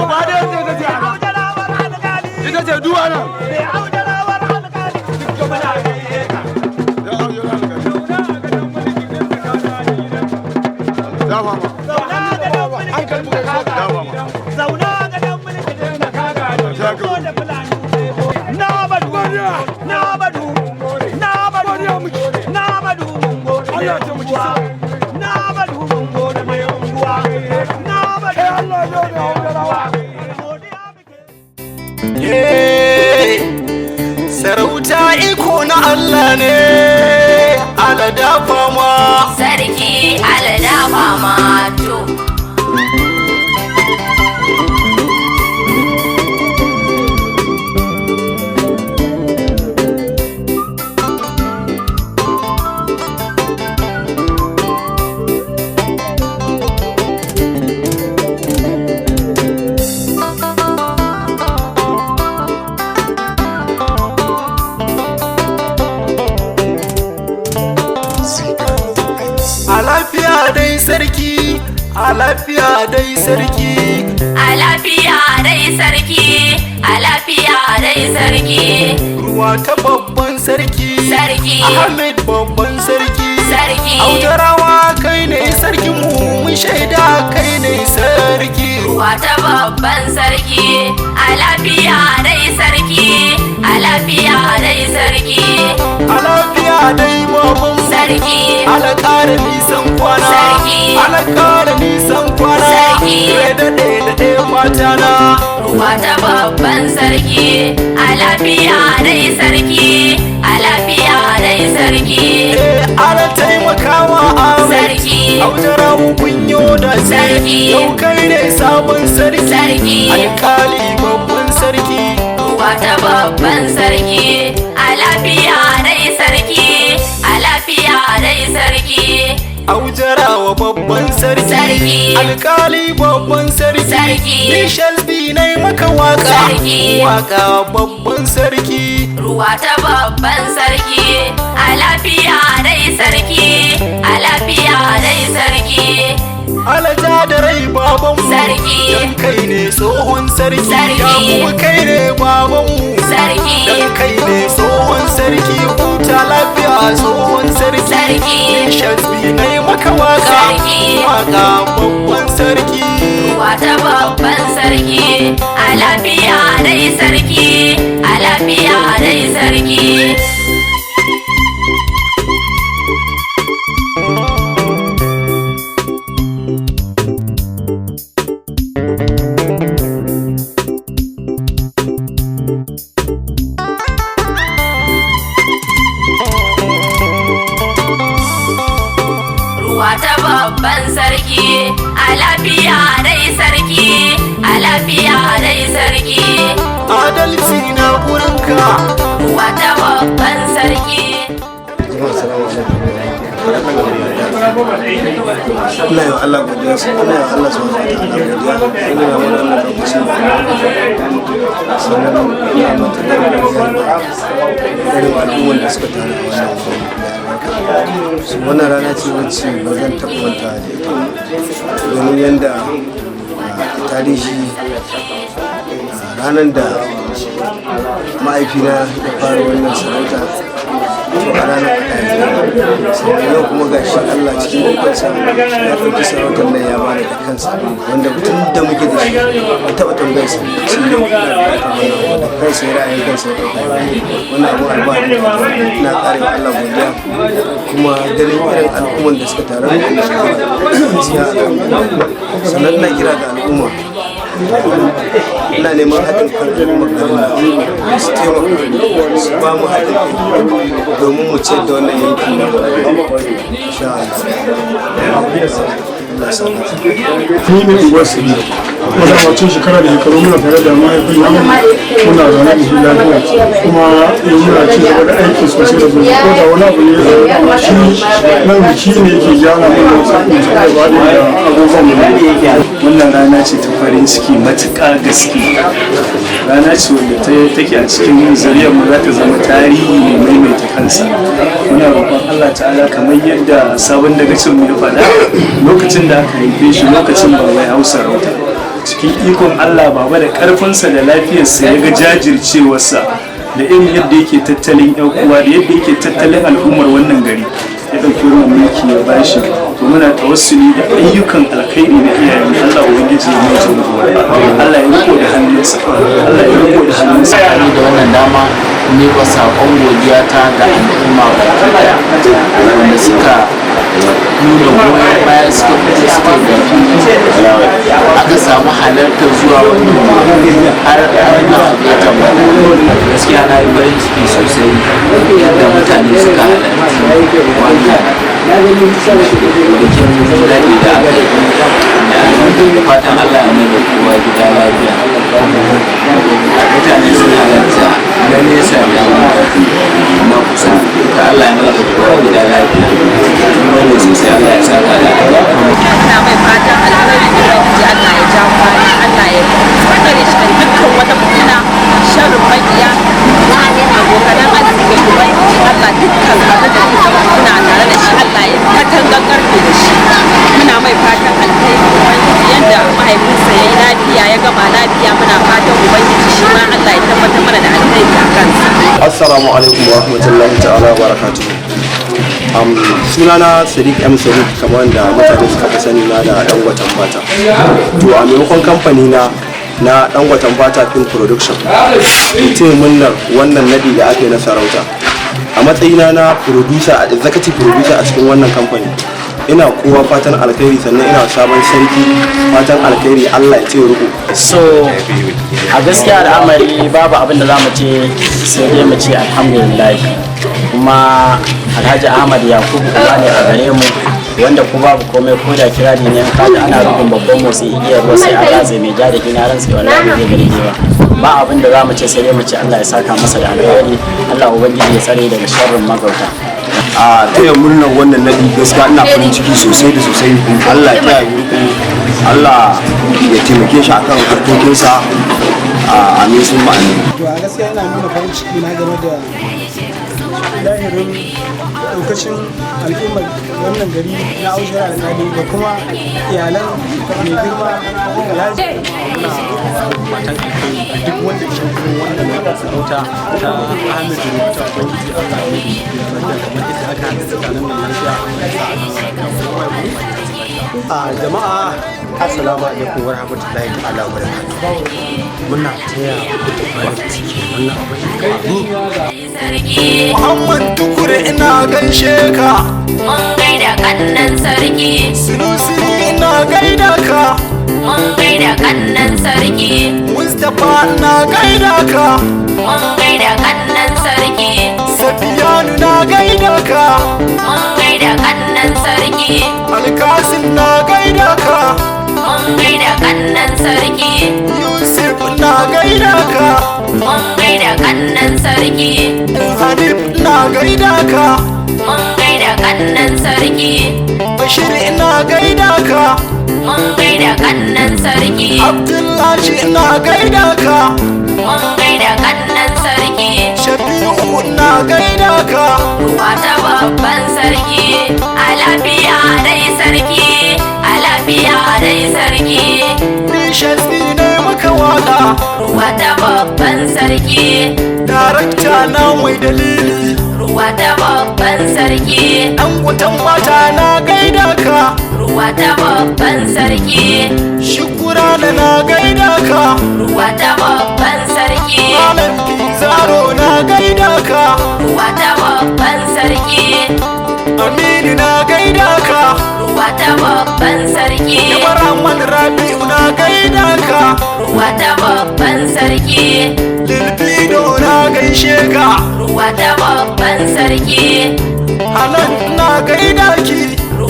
gaba da yadda ita ce ana ita ce duwa nan sarauta iko na Allah ne alada fama sarki alada fama to sarki a lafiya dai sarki a lafiya dai sarki a lafiya dai sarki ruwa ta babban sarki sarki Ahmed babban sarki sarki Aujarawa kai ne sarki mu mun shaida kai ne sarki ruwa ta babban sarki a lafiya dai sarki a lafiya dai sarki a lafiya dai babban sarki alƙara nisan kwana sarki alƙara nisan kwana sarki daɗe mata na ruwa ta babban sarki a lafiya dai sarki a lafiya dai sarki ala taimakawa sarki Aujarawa kunyo da sarki yau kai ne sabon sarki sarki alƙali babban sarki ruwa ta babban sarki a lafiya dai sarki a lafiya dai sarki Aujarawa babban sarki alƙali babban sarki nishal binai maka waka waka babban sarki ruwa ta babban sarki a lafiya dai sarki a lafiya dai sarki alaja da rai babanmu sarki dan kai ne tsohon sarki ya kuma kai ne babanmu sarki dan kai ne tsohon sarki huta lafiya tsohon sarki nishal binai maka waka waka babban sarki ruwa ta babban sarki a lafiya dai sarki a lafiya dai sarki ruwa ta babban sarki a lafiya dai sarki a lafiya dai sarki adalci na gurinka ruwa ta babban sarki ina yi Allah godiya su ina yi Allah su wata ta Allah godiya ina yi wani Allah lokaci sannan ina mata da irin al'ummar da suka tare a wannan rana ce wacce ba zan taɓa manta da ita domin yadda tarihi ranar da ma'aifina ya fara wannan sarauta to a ranar sannan yau kuma ga shi Allah cikin ikonsa ya ɗauki sarautar nan ya bani da kansa wanda tun da muke da shi ba taɓa tambayar sa shi ne da kansa ya ra'ayin kansa ya ɗauka wannan abun alfahari ina ƙarewa Allah godiya kuma ganin irin al'umman da suka taru sannan ina kira ga al'umma ina neman haɗin kan al'ummar garin su taimaka su ba mu haɗin kai domin mu ciyar da wannan yanki na insha ni ne unguwar su ne wadda wacin shekara da shekaru muna tare da mahaifin namu muna zaune da shi lafiya kuma yau muna ci gaba da aiki sosai da sosai ko da wani abu ne shi nan biki ne yake gyara mana sakin su da ba da abubuwan mu wannan rana ce ta farin ciki matuƙa gaske rana ce wanda take a cikin zariyar mu za ta zama tarihi mai maimaita kansa muna roƙon Allah ta'ala kamar yadda sabon dagacin mu ya faɗa lokacin da aka haife shi lokacin ba wai hausa rauta cikin ikon Allah baba da karfinsa da lafiyarsa ya ga jajircewarsa da irin yadda yake tattalin yan uwa da yadda yake tattalin al'ummar wannan gari ya ɗauki wannan mulki ya bashi to muna tawassuli da ayyukan alkhairi na iyayen Allah ubangiji ya mutu Allah ya riko da hannunsa Allah ya riko da hannunsa da wannan dama ne ba saƙon godiya ta ga al'umma baki daya wanda suka nuna goyon baya suka fito suka gafi aka samu halartar zuwa wani har na ya tabbata gaskiya na yi farin ciki sosai yadda mutane suka halarci wannan bikin daɗi da aka yi da fatan Allah ya mai da kowa gida lafiya mutane sun halarta na nesa da na kusa da Allah ya mai da kowa gida lafiya wanda sosai Allah ya saka da ina mai fatan alheri da ubangiji Allah ya ja kwana Allah ya tsare shi da dukkan wata fitina sharrin makiya abokanan arziki ubangiji Allah dukkan abin da kuka kuna tare da shi Allah ya katangar karfe da shi muna mai fatan alheri ubangiji yadda mahaifinsa ya yi lafiya ya gama lafiya muna fatan ubangiji shi ma Allah ya tabbatar mana da alheri a kansa. Assalamu alaikum wa rahmatullahi ta'ala wa barakatuhu. Sunana Sadiq M. Sadiq kamar da mutane suka fi sani na da Dangoten Fata. To a maimakon kamfani na Dangoten Fata Film Production ce munnar wannan nadi da aka yi na sarauta. A matsayina na producer a executive producer a cikin wannan kamfani ina kowa fatan alkhairi sannan ina sabon sarki fatan alkhairi Allah ya ce ruku. So a gaskiya al'amari babu abin da za mu ce sai dai mu ce alhamdulillah kuma Alhaji Ahmad Yakubu uba ne a gare mu wanda ku babu komai ko da kirari ne kaji ana rubin babban motsi igiyar ruwa sai an ratse mai ja da ginaran sai wallahi zai gare ba abin da za mu ce sai dai mu ce Allah ya saka masa da alheri Allah ubangiji ya tsare daga sharrin magauta. A taya murnar wannan nadi gaskiya ina farin ciki sosai da sosai Allah ya yi ruku Allah ya taimake shi akan harkokinsa a amin sun ma'ani. To a gaskiya ina nuna farin ciki na game da lahirin daukacin al'ummar wannan gari na Aujara Alƙali da kuma iyalan mai girma Alhaji. Matan alkhairi a duk wanda ke cikin wannan sarauta ta Ahmed Rubuta Ubangiji Allah ya yi lafiya kamar yadda aka haɗa tsakanin nan lafiya a jama'a assalamu alaikum wa rahmatullahi ta'ala wa barakatuh muna taya farin ciki wannan abu Muhammad Tukure ina gaishe ka Mun gaida kannan sarki Sinusi ina gaida ka mun gaida kannan sarki Mustapha ina gaida ka mun gaida kannan sarki Safiyanu na gaida ka mun gaida kannan sarki Alkasim na gaida ka mun gaida kannan sarki Yusuf na gaida ka mun gaida kannan sarki Hanif na gaida ka mun gaida kannan sarki Bashir ina gaida ka mun gaida kannan sarki Abdullahi ina gaida ka mun gaida kannan sarki Shafi'u ina gaida ka wata babban sarki a lafiya dai sarki a lafiya dai sarki Nishan ne maka waka wata babban sarki Darakta na mai dalili wata babban sarki Ɗan wutan mata na gaida ka wata babban sarki Shukura na gaida ka wata babban sarki Malam Pizarro na gaida ka wata babban sarki Aminu na gaida ka wata babban sarki Yamarahman Rabi'u na gaida ka wata babban sarki Lilfido na gaishe ka wata babban sarki Hanan na gaida ki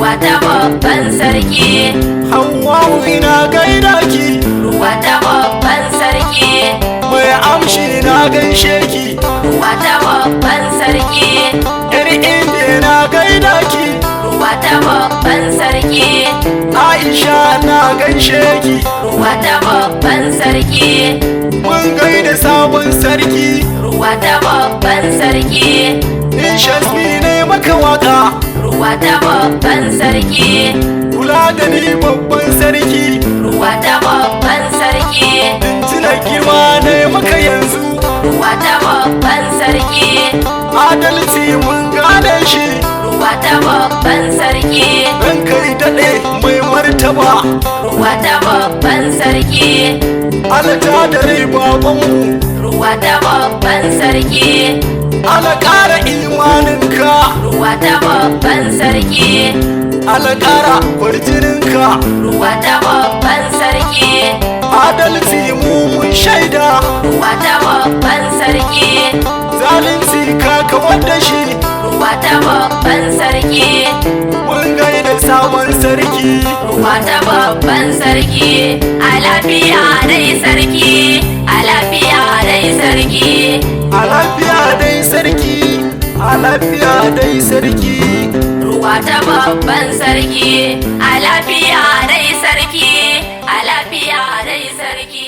wata babban sarki Hawwa'u ina gaida ki wata babban sarki Mai amshi na gaishe ki wata babban sarki Yar Indiya na gaida ki wata babban sarki Aisha na gaishe ki wata babban sarki Mun gaida sabon sarki wata babban sarki Nishas ne maka waka wata babban sarki Kula da ni babban sarki wata babban girma ne maka yanzu ruwa ta babban sarki adalci mun gane shi ruwa ta babban sarki dan kai daɗe mai martaba ruwa ta babban sarki alata da rai babanmu ruwa ta babban sarki ala ƙara imaninka ruwa ta babban sarki ala ƙara kwarjininka ruwa ta babban sarki adalci mu mun shaida ruwa ta babban sarki zalunci ka kawar da shi ruwa ta babban sarki mun gaida sabon sarki ruwa ta babban sarki a lafiya dai sarki a lafiya dai sarki a lafiya dai sarki a lafiya dai sarki ruwa ta babban sarki a lafiya dai sarki a lafiya dai sarki